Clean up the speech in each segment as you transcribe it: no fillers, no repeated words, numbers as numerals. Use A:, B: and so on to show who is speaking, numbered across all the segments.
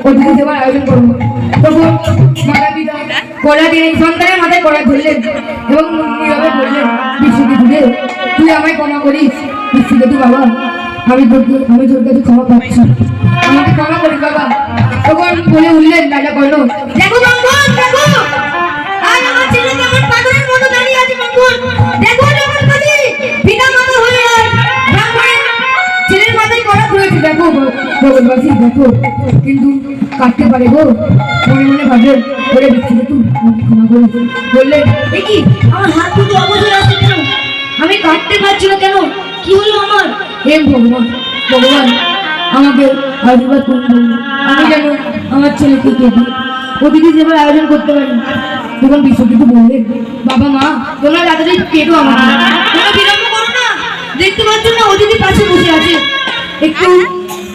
A: অতিথি সেবার আয়োজন করবো। তখন মাতা পিতা কড়া দিয়ে সন্তানের মাথায় কড়া ধরলেন এবং নীরবে বললেন, বিশ্বজিৎ রে, তুই আমায় ক্ষমা করিস। বিশ্বজিৎ বাবা, আমি তোর কাছে ক্ষমা পাচ্ছি, আমাকে ক্ষমা করিস বাবা। তখন বলে উঠলেন রাজা কর্ণ, দেখো ব্রাহ্মণ, দেখো আজ আমার ছেলে কেমন পাগলের মতো দাঁড়িয়ে আছে। ব্রাহ্মণ দেখো, যখন কাছে পিতা মাতা হয়ে ব্রাহ্মণের ছেলের মাথায় কড়া ধরেছে, দেখো ভগবানবাসী দেখো, কিন্তু কাটতে পারে গো। মনে মনে ভাবে বলে বিশ্বজিৎ আমাকে ক্ষমা করিস। বললেন, এ কি আমার হাত দুটো অবসর আছে কেন? আমি কাটতে পারছি না কেন? কি হলো আমার? হে ভগবান, ভগবান আমাকে আশীর্বাদ করুন, আমি যেন আমার ছেলেকে কেটে অতিথি সেবার আয়োজন করতে পারি। তখন বিশ্বজিৎ বললেন, বাবা মা তোমরা তাড়াতাড়ি কেটো, আমাকে তোমরা বিলম্ব করো না, দেখতে পাচ্ছ না অতিথি পাশে বসে আছে, একটু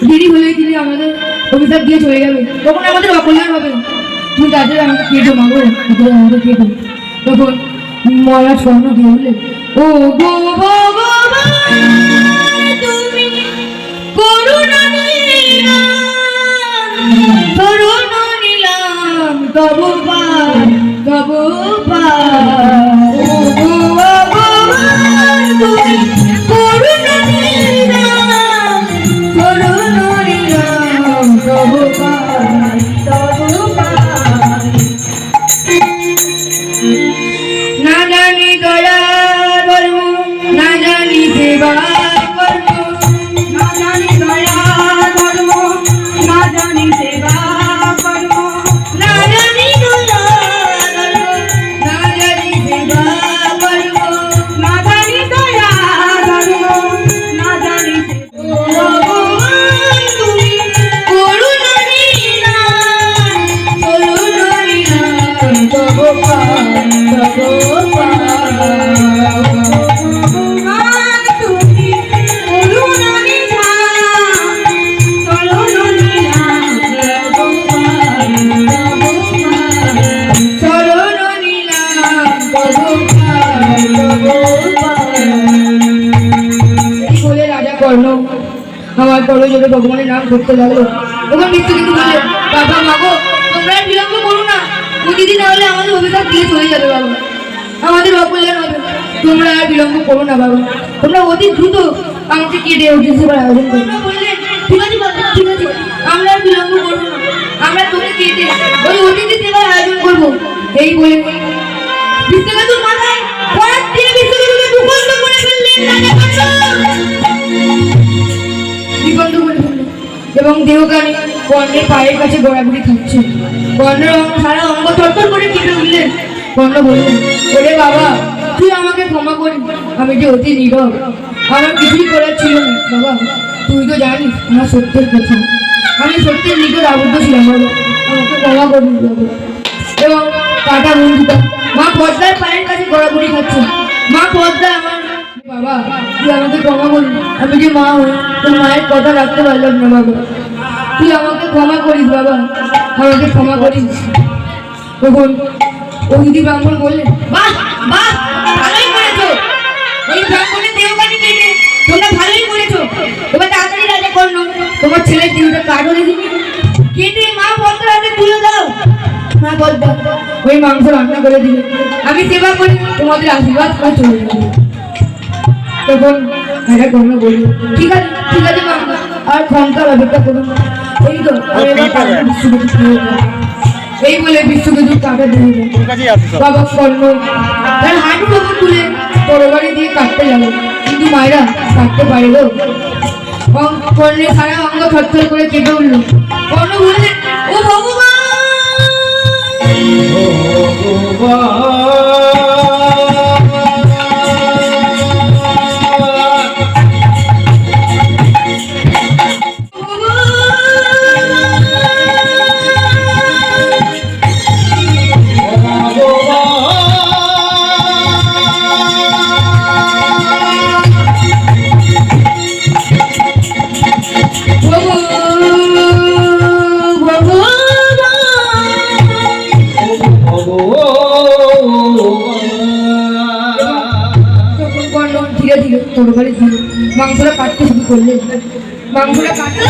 A: দেরি হলেই তিনি আমাদের অভিশাপ দিয়ে চলে যাবে, তখন আমাদের অকল্যাণ হবে। তুমি তাড়াতাড়ি আমাকে কেটো মাগো, আমাকে কেটো। তখন মহারাজ কর্ণ দিয়ে বললেন, ও গো ভগবান তুমি করুণা নিলাম তব পার, তব পার। ও গো ভগবান তুমি করুণা নিলাম তব পার, তব পার। না জানি দয়া কর্ম, না জানি সেবা কর্ম, না জানি দয়া কর্ম, না জানি সেবা কর্ম, না জানি দয়া কর্ম, না জানি সেবা কর্ম, না জানি দয়া কর্ম, না জানি তুমি করুণা নিলাম, করুণা নিলাম তব পার, তব পার। আমার বড় জোরে ভগবানের নাম করতে লাগলো। তখন বিশ্বজিৎ বললেন, বাবা মাগো তোমরা বিলম্ব করো না, অতিথি না হলে আমাদের অভিশাপ দিয়ে চলে যাবে বাবা, আমাদের অকল্যাণ হবে। তোমরা আর বিলম্ব করো না বাবা, তোমরা অতি দ্রুত আমাকে কেটে অতিথি সেবার আয়োজন করো। বললেন, ঠিক আছে বাবা, ঠিক আছে, আমরা আর বিলম্ব করবো না, আমরা তোকে কেটে ওই অতিথি সেবার আয়োজন করবো। এই বলে বিশ্বজিৎ মাথায় কড়া দিয়ে বিশ্বজিৎকে দুখণ্ড করে ফেললেন এবং দেহকানী কর্ণের পায়ের কাছে গড়াগড়ি খাচ্ছে। কর্ণের সারা অঙ্গ থরথর করে কেঁপে উঠলেন। কর্ণ বললেন, ওরে বাবা তুই আমাকে ক্ষমা করিস, আমি যে অতি নীরব, আমার কিছুই করার ছিল না বাবা। তুই তো জানিস আমার সত্যের কথা, আমি সত্যের নিকট আবদ্ধ ছিলাম বাবা, আমাকে ক্ষমা করিস বাবা। এবং কাটা বন্ধুটা মা পদ্মার পায়ের কাছে গড়াগড়ি খাচ্ছে। মা পদ্মা আমার বাবা, তুই আমাকে ক্ষমা করিস, আমি যে মা হই তোর মায়ের কথা রাখতে পারলাম না বাবা, তুই আমাকে ক্ষমা করিস বাবা, আমাকে ক্ষমা করিস। তখন অতিথি ব্রাহ্মণ বললেন, বাহ বাহ, ভালোই করেছো, এই ব্রাহ্মণের দেহকানি কেটে তোমরা ভালোই করেছো। এবার তাড়াতাড়ি রাজা কর্ণ তোমার ছেলের দেহটা কাটো দেখিনি, কেটে মা পদ্মার হাতে তুলে দাও। মা পদ্মা ওই মাংস রান্না করে দিলে, আমি সেবা করি, তোমাদের আশীর্বাদ করে চলে যাবো। তখন রাজা কর্ণ বলল, ঠিক আছে ঠিক আছে মা, আর ক্ষমতার অপেক্ষা করুন। এই তো বিশ্বজিৎ এই বলে বিশ্বজিৎ কাটা দিয়ে বাবা কর্ণ তার হাঁটু বাবু তুলে তরবারি দিয়ে কাটতে গেল, কিন্তু মায়েরা কাটতে পারল। কর্ণের সারা অঙ্গ থরথর করে কেঁপে উঠল। কর্ণ বললেন, ও ভগবান তরবারি দিয়ে মাংসটা কাটতে শুরু করলেন। মাংসটা কাটতে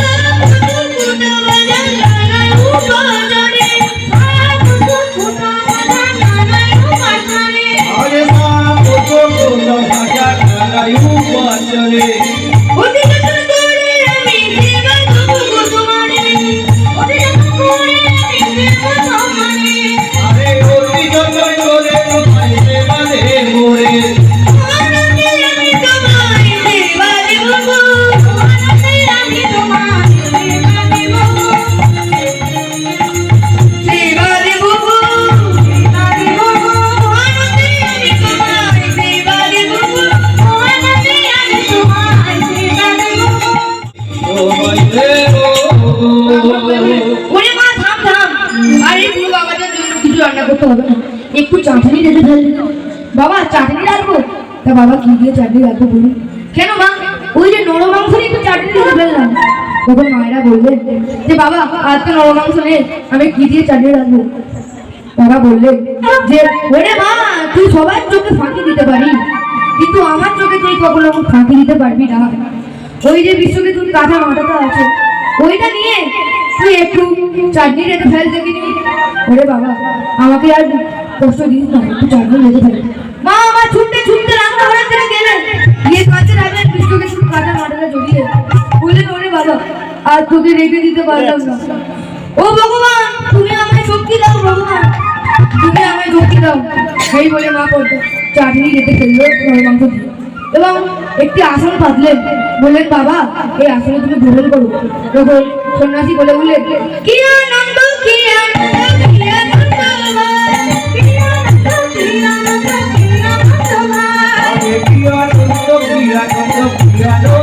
A: রান্না করতে হবে না, একটু চাটনি রেখে ফেলবে। বাবা চাটনি রাখবো? তা বাবা কি দিয়ে চাটনি রাখবো বলুন? কেন মা, ওই যে নরম মাংস একটু চাটনি রেখে ফেললাম। তখন মায়েরা বললেন যে বাবা আজ তো নরম মাংস নেই, আমি কি দিয়ে চাটনি রাখবো? তারা বললেন যে ওরে মা, তুই সবার চোখে ফাঁকি দিতে পারি, কিন্তু আমার চোখে তুই কখনো ফাঁকি দিতে পারবি না। ওই যে বিশ্বকে তুই কাঁথা মাথাটা আছে, ওইটা নিয়ে তুই একটু চাটনি রেখে ফেল দেখিনি। ওরে বাবা আমাকে আর কষ্ট দিস না, একটু চাটনি রেখে ফেল। মা আমার ছুটতে ছুটতে রান্নাঘরের থেকে গেলেন, গিয়ে কাঁচে রাখলেন বিশ্বকে শুধু কাঁথা মাথাটা জড়িয়ে বললেন ওরে বাবা আর তোকে রেখে দিতে পারলাম না। ও ভগবান তুমি আমায় শক্তি দাও, ভগবান তুমি আমায় শক্তি দাও। সেই বলে মা পড়তো চাটনি রেখে ফেললো গরু মাংস দিয়ে এবং একটি আসন পাতলেন, বললেন বাবা এই আসনে তুমি গ্রহণ করো। তখন সন্ন্যাসী বলে উঠলেন কি আনন্দ কি আনন্দ কি আনন্দ কি আনন্দ কি আনন্দ কি আনন্দ কি আনন্দ কি আনন্দ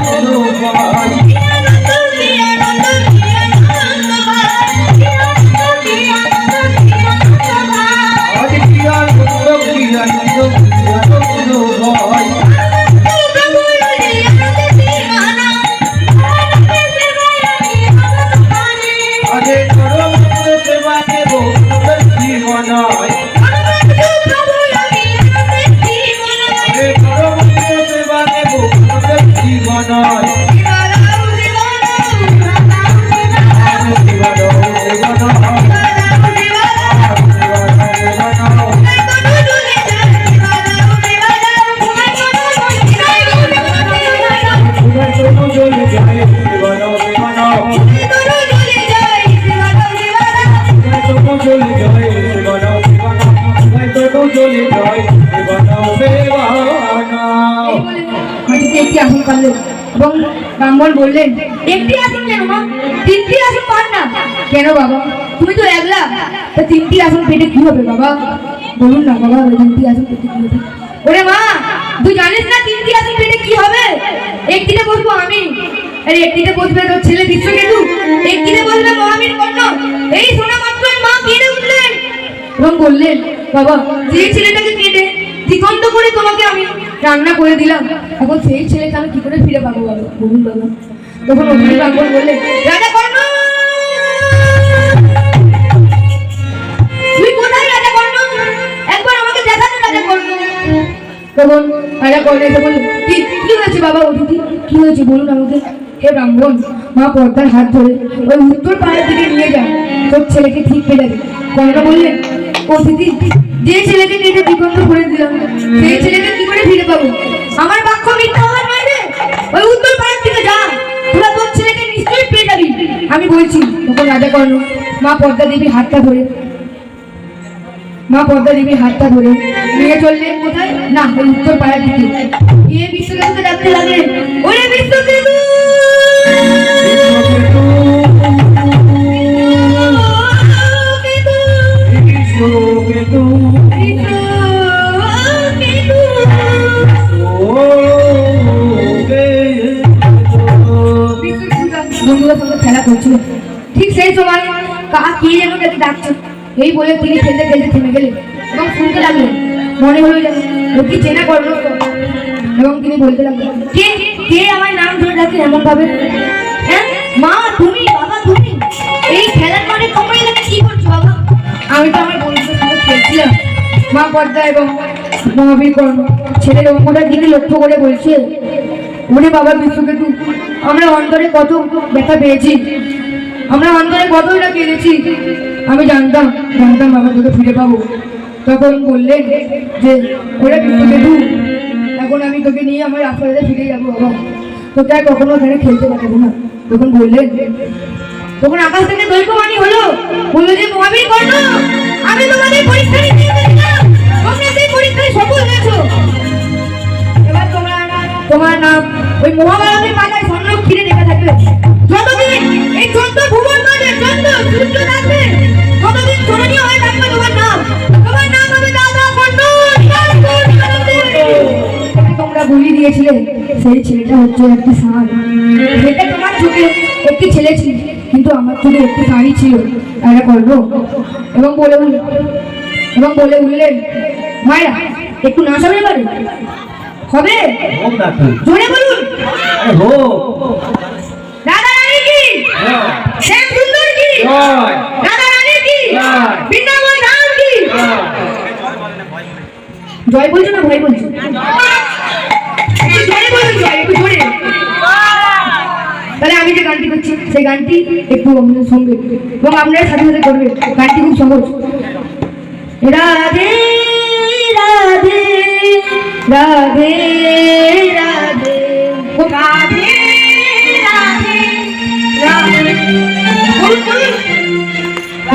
A: এবং ব্রাহ্মণ বললেন একটি আসন কেন মা, তিনটি আসন পান না কেন? বাবা তুমি তো একলা, তা তিনটি আসন পেটে কি হবে বাবা বলুন না? বাবা তিনটি আসন পেটে কি হবে? ওরে মা তুই জানিস না তিনটি আসন পেটে কি হবে? একটিতে বসবো আমি, আর একটিতে বসবে তোর ছেলে বিশ্বকেতু, একটিতে বসবে মহাবীর কর্ণ। এই শোনা মাত্রই মা কেঁদে উঠলেন এবং বললেন বাবা যে ছেলেটাকে কেটে দ্বিগন্ত করে তোমাকে আমি রান্না করে দিলাম, এখন সেই ছেলেকে আমি কি করে ফিরে পাবো বাবা বলুন বাবা? তখন অগ্নি ব্রাহ্মণ বললেন রাজা কর্ণ তুই কোথায়? রাজা কর্ণ একবার আমাকে দেখা দে রাজা কর্ণ। তখন রাজা কর্ণ এসে বললেন কি হয়েছে বাবা অতিথি, কি হয়েছে বলুন আমাকে? হে ব্রাহ্মণ মা পর্দার হাত ধরে ওই উত্তর পাড়ার দিকে নিয়ে যান, তোর ছেলেকে ঠিক পেয়ে যাবে। কর্ণ বললেন অতিথি যে ছেলেকে কেটে দ্বিগন্ত করে দিলাম সেই ছেলেকে কি করে ফিরে পাবো? আমার বাক্য মিথ্যা হওয়ার নয় রে, ওই উত্তর পাড়ার দিকে যা, তোরা তোর ছেলেকে নিশ্চয়ই পেয়ে যাবি আমি বলছি। তখন রাজা কর্ণ মা পদ্মা দেবী হাতটা ধরে নিয়ে চললেন কোথায় না ওই উত্তর পাড়ার দিকে। গিয়ে বিশ্বকেতুকে ডাকতে লাগলেন ওরে বিশ্বকেতু বন্ধুদের সঙ্গে খেলা করছিল, ঠিক সেই সময় কাকা কে যেন তাকে ডাকছে। এই বলে তিনি খেলতে খেলতে থেমে গেলেন এবং শুনতে লাগলেন, মনে হলো যেন অতি চেনা কর্ণ। এবং তিনি বলতে লাগলেন কে কে আমার নাম ধরে ডাকে এমন ভাবে? হ্যাঁ মা তুমি, বাবা তুমি, এই খেলার মাঠে তোমরা এখানে কি করছো বাবা? আমি তো আমার বন্ধুদের সঙ্গে খেলছিলাম। মা পদ্মা এবং মহাবীর কর্ণ ছেলের অঙ্গটার দিকে লক্ষ্য করে বলছে ওরে বাবা বিশ্বকেতু আমরা অন্তরে কত ব্যথা পেয়েছি, আমরা অন্তরে কতটা কেঁদেছি, আমি জানতাম বাবা তোকে ফিরে পাবো। তখন বললেন যে ওরে বিশ্বকেতু এখন আমি তোকে নিয়ে আমার আশ্রয়ে ফিরে যাবো বাবা, তোকে আর কখনো ওখানে খেলতে পারবো না। তখন বললেন, তখন আকাশ থেকে দৈববাণী হলো, বললো যে মহাবীর কর্ণ আমি তোমাদের পরীক্ষা নিতে দিয়েছিলাম, তোমরা সেই পরীক্ষায় সফল হয়েছো, এবার তোমার নাম ওই মহাভারতের পাতায় সংরক্ষিত লেখা থাকবে। যতদিন এই চন্দ্র ভুবন মাঝে চন্দ্র সূর্য থাকবে ততদিন স্মরণীয় হয়ে থাকবে তোমার নাম হবে দাদা কর্ণ। তোমরা বলি দিয়েছিলে সেই ছেলেটা হচ্ছে একটি ষাঁড়, সেটা তোমার চোখে একটি ছেলে ছিল কিন্তু আমার চোখে একটি ষাঁড়ই ছিল। তারা করলো এবং বলে এবং বলে উঠলেন, মায়েরা একটু নাচ হবে এবারে? হবে? জোরে বলুন। রাধা রানী কি? শ্যাম সুন্দর কি? রাধা রানী কি? বৃন্দাবন ধাম কি? জয় বলছো না ভয় বলছো? একটু জোরে বলুন, জয় একটু জোরে। তাহলে আমি যে গানটি করছি সেই গানটি একটু আপনাদের শুনবে এবং আপনারা সাথে সাথে করবে। গানটি খুব সহজ। রাধে রাধে রাধে রাধে রাধে রাধে রাধে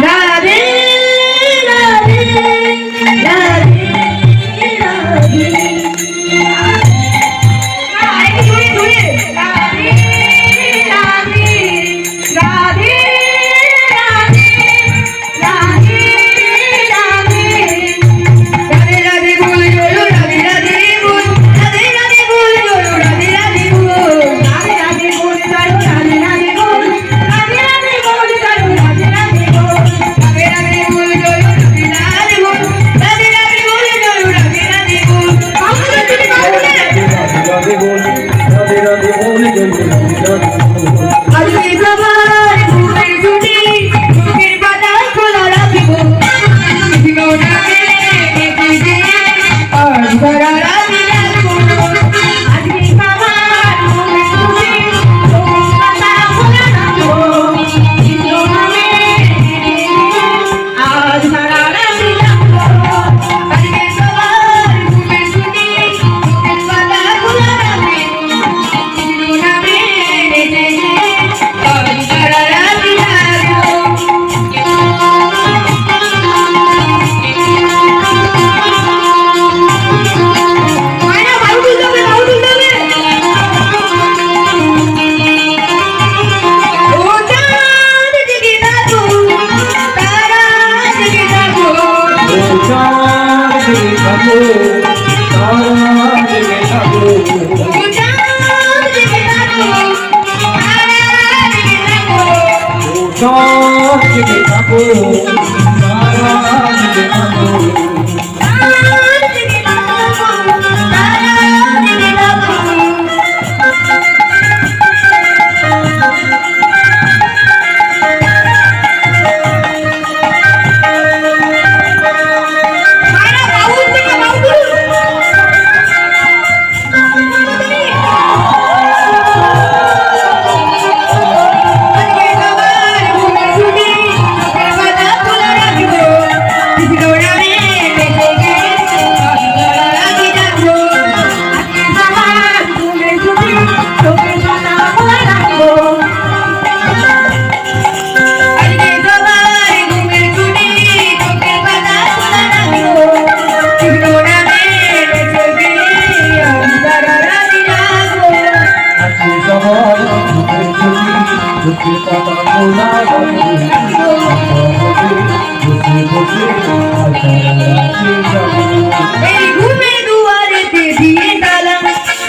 A: রাধে রাধে রাধে রাধে।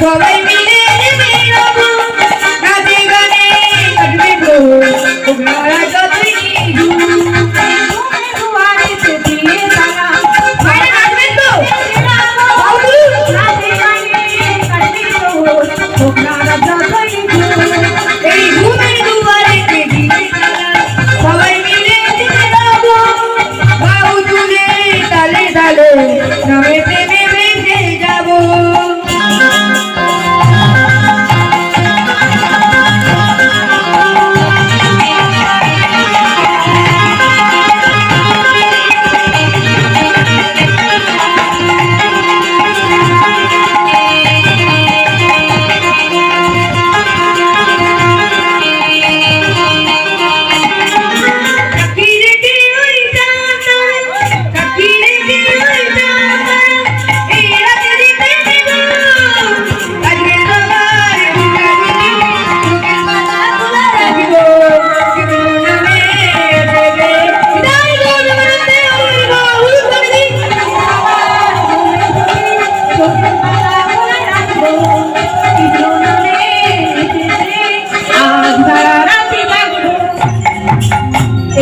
A: সবাই মিলে নাচে গানে কাটবে গো ওরা যতই সবাই মিলে বাবু তুলে তালে তালে নামে প্রেমে ভেসে যাবো।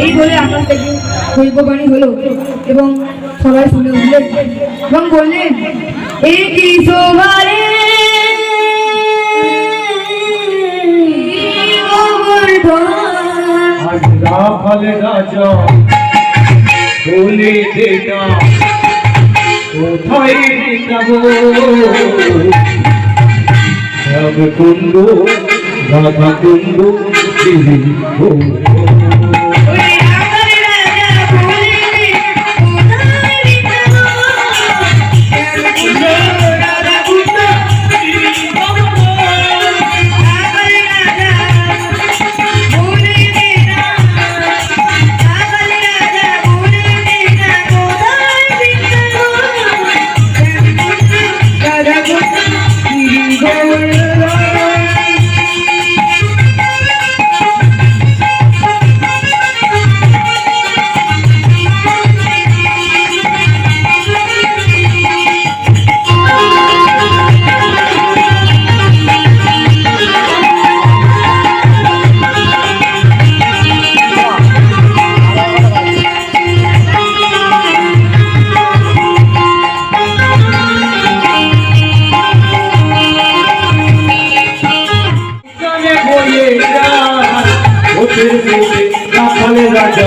A: এই বলে আমার থেকে দৈববাণী হলো এবং সবাই শুনে উঠলেন এবং বললেন, এই কি শোভারে
B: রাখালে রাজা বলে দেনা কোথায় যাব রাম কুন্দ রাধা কুন্দ রাজা